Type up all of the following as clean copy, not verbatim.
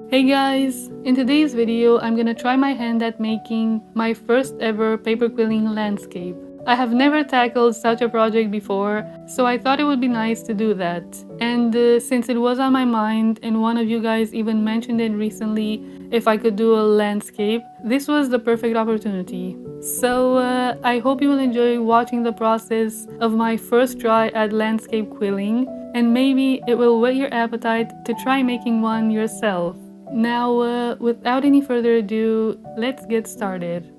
Hey guys! In today's video, I'm gonna try my hand at making my first ever paper quilling landscape. I have never tackled such a project before, so I thought it would be nice to do that. And since it was on my mind and one of you guys even mentioned it recently if I could do a landscape, this was the perfect opportunity. So I hope you will enjoy watching the process of my first try at landscape quilling, and maybe it will whet your appetite to try making one yourself. Now, without any further ado, let's get started.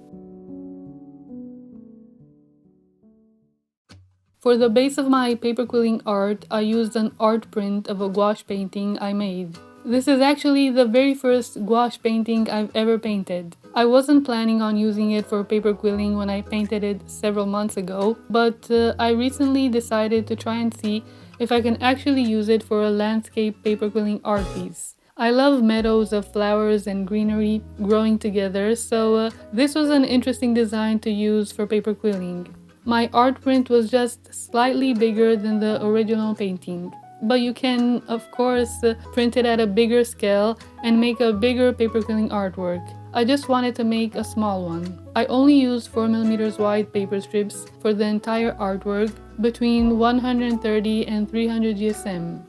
For the base of my paper quilling art, I used an art print of a gouache painting I made. This is actually the very first gouache painting I've ever painted. I wasn't planning on using it for paper quilling when I painted it several months ago, but I recently decided to try and see if I can actually use it for a landscape paper quilling art piece. I love meadows of flowers and greenery growing together, so this was an interesting design to use for paper quilling. My art print was just slightly bigger than the original painting, but you can, of course, print it at a bigger scale and make a bigger paper quilling artwork. I just wanted to make a small one. I only used 4mm wide paper strips for the entire artwork, between 130 and 300 GSM.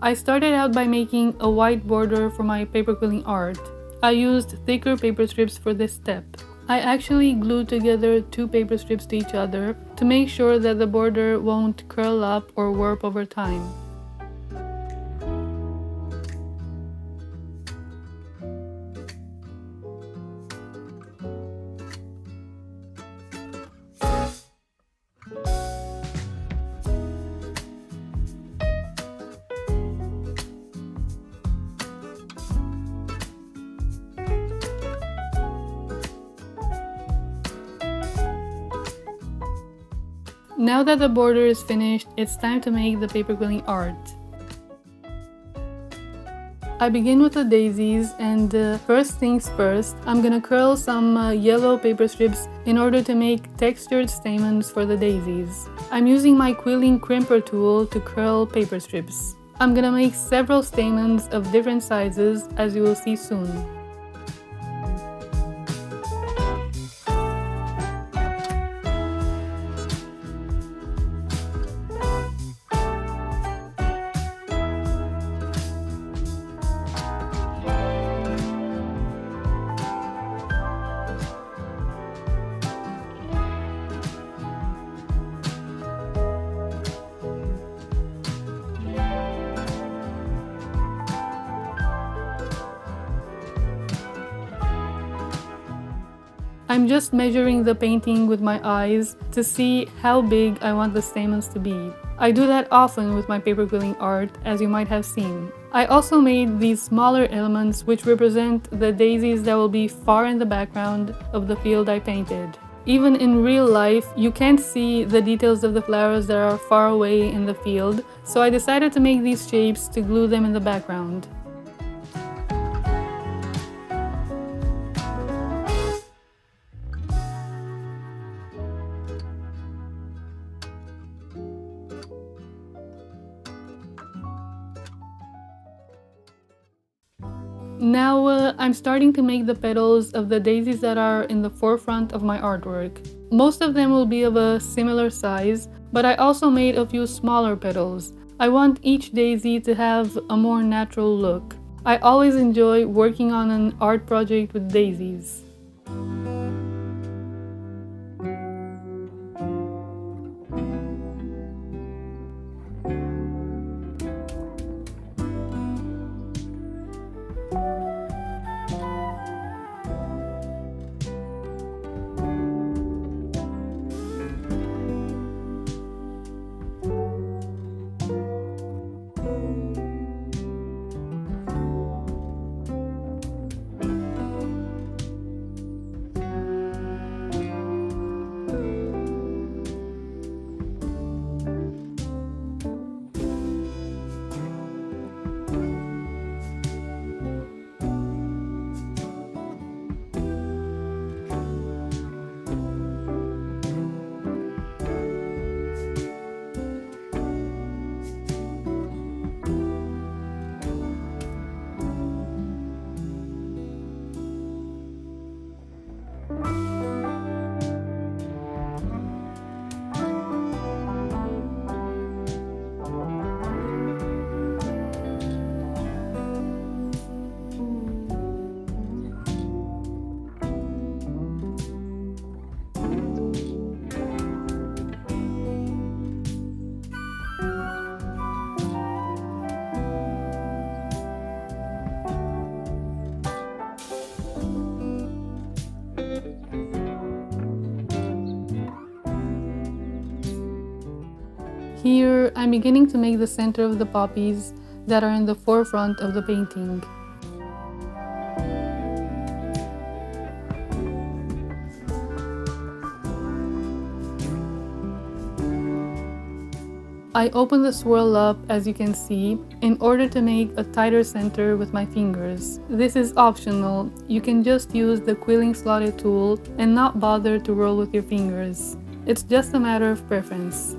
I started out by making a white border for my paper quilling art. I used thicker paper strips for this step. I actually glued together two paper strips to each other to make sure that the border won't curl up or warp over time. Now that the border is finished, it's time to make the paper quilling art. I begin with the daisies, and first things first, I'm gonna curl some yellow paper strips in order to make textured stamens for the daisies. I'm using my QUILLING CRIMPER tool to curl paper strips. I'm gonna make several stamens of different sizes, as you will see soon. I'm just measuring the painting with my eyes to see how big I want the stamens to be. I do that often with my paper quilling art, as you might have seen. I also made these smaller elements which represent the daisies that will be far in the background of the field I painted. Even in real life, you can't see the details of the flowers that are far away in the field, so I decided to make these shapes to glue them in the background. Now I'm starting to make the petals of the daisies that are in the forefront of my artwork. Most of them will be of a similar size, but I also made a few smaller petals. I want each daisy to have a more natural look. I always enjoy working on an art project with daisies. Here, I'm beginning to make the center of the poppies that are in the forefront of the painting. I open the swirl up, as you can see, in order to make a tighter center with my fingers. This is optional. You can just use the quilling slotted tool and not bother to roll with your fingers. It's just a matter of preference.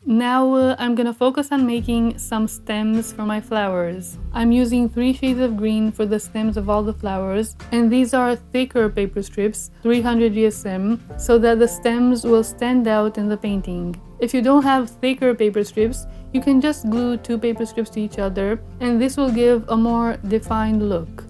Now I'm gonna focus on making some stems for my flowers. I'm using 3 shades of green for the stems of all the flowers, and these are thicker paper strips, 300 GSM, so that the stems will stand out in the painting. If you don't have thicker paper strips, you can just glue 2 paper strips to each other, and this will give a more defined look.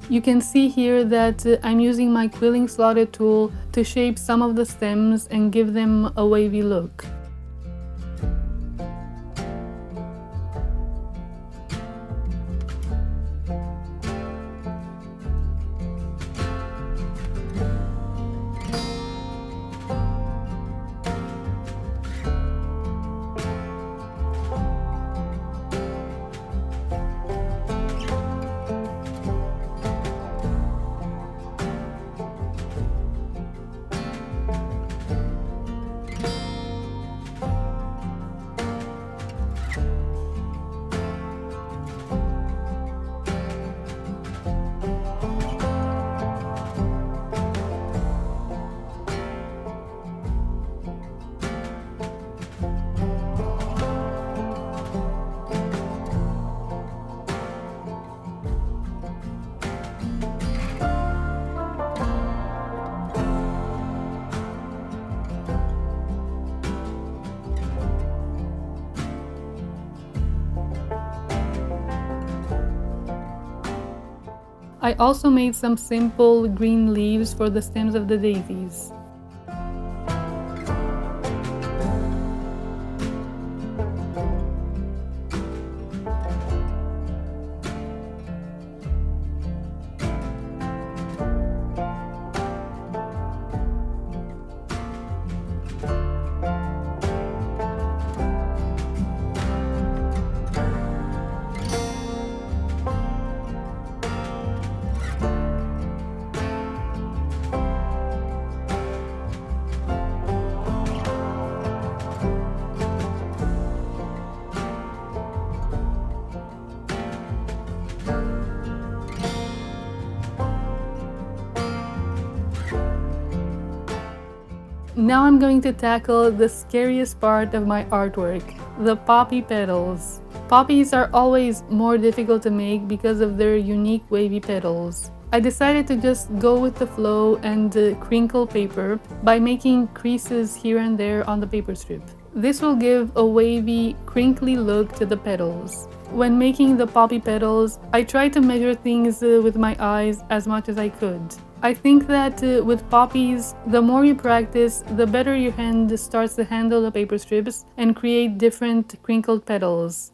You can see here that I'm using my quilling slotted tool to shape some of the stems and give them a wavy look. I also made some simple green leaves for the stems of the daisies. Now I'm going to tackle the scariest part of my artwork, the poppy petals. Poppies are always more difficult to make because of their unique wavy petals. I decided to just go with the flow and crinkle paper by making creases here and there on the paper strip. This will give a wavy, crinkly look to the petals. When making the poppy petals, I tried to measure things with my eyes as much as I could. I think that with poppies, the more you practice, the better your hand starts to handle the paper strips and create different crinkled petals.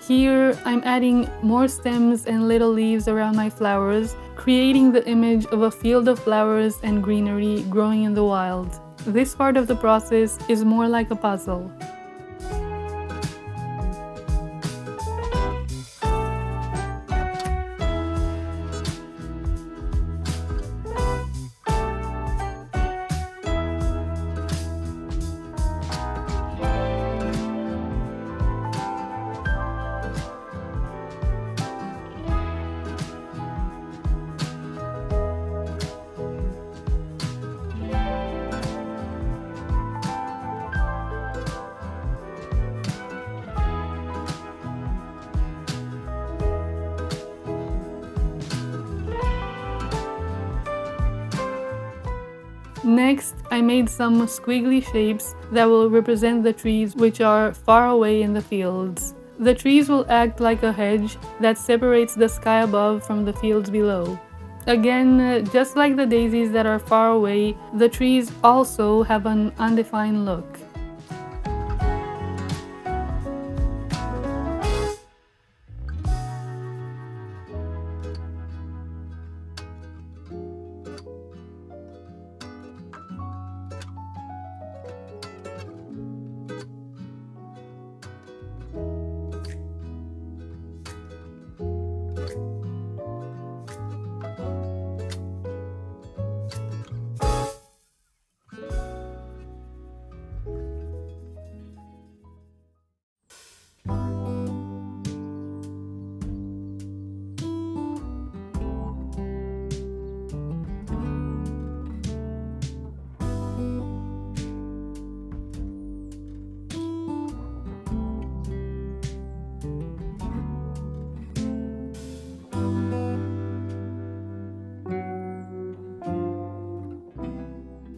Here, I'm adding more stems and little leaves around my flowers, creating the image of a field of flowers and greenery growing in the wild. This part of the process is more like a puzzle. Next, I made some squiggly shapes that will represent the trees which are far away in the fields. The trees will act like a hedge that separates the sky above from the fields below. Again, just like the daisies that are far away, the trees also have an undefined look.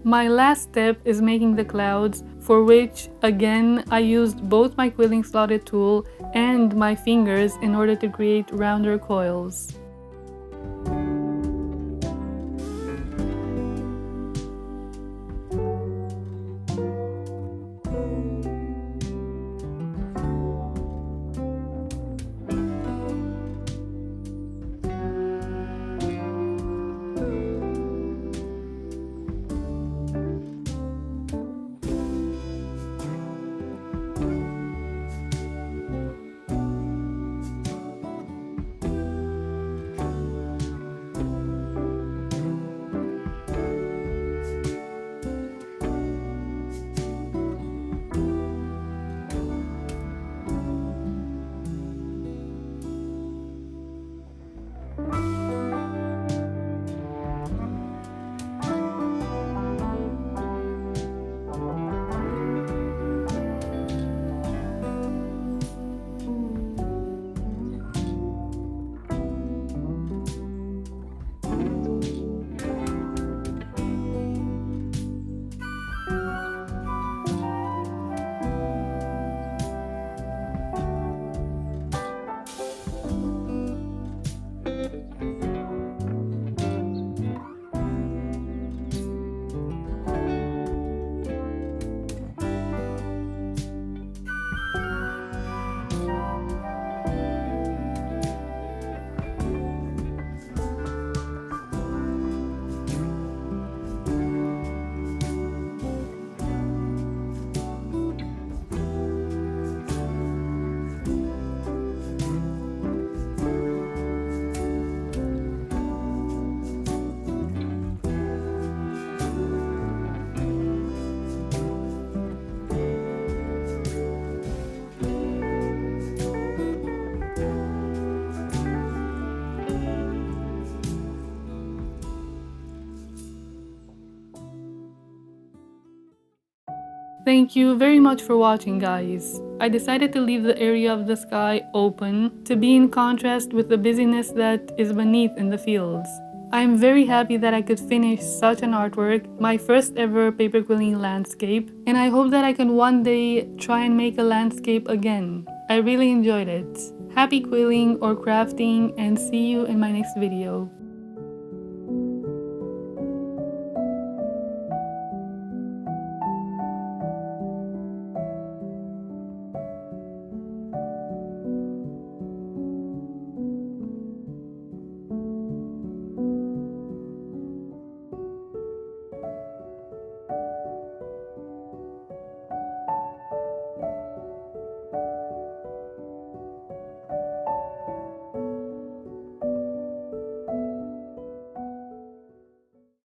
My last step is making the clouds, for which, again, I used both my quilling slotted tool and my fingers in order to create rounder coils. Thank you very much for watching, guys. I decided to leave the area of the sky open to be in contrast with the busyness that is beneath in the fields. I am very happy that I could finish such an artwork, my first ever paper quilling landscape, and I hope that I can one day try and make a landscape again. I really enjoyed it. Happy quilling or crafting, and see you in my next video.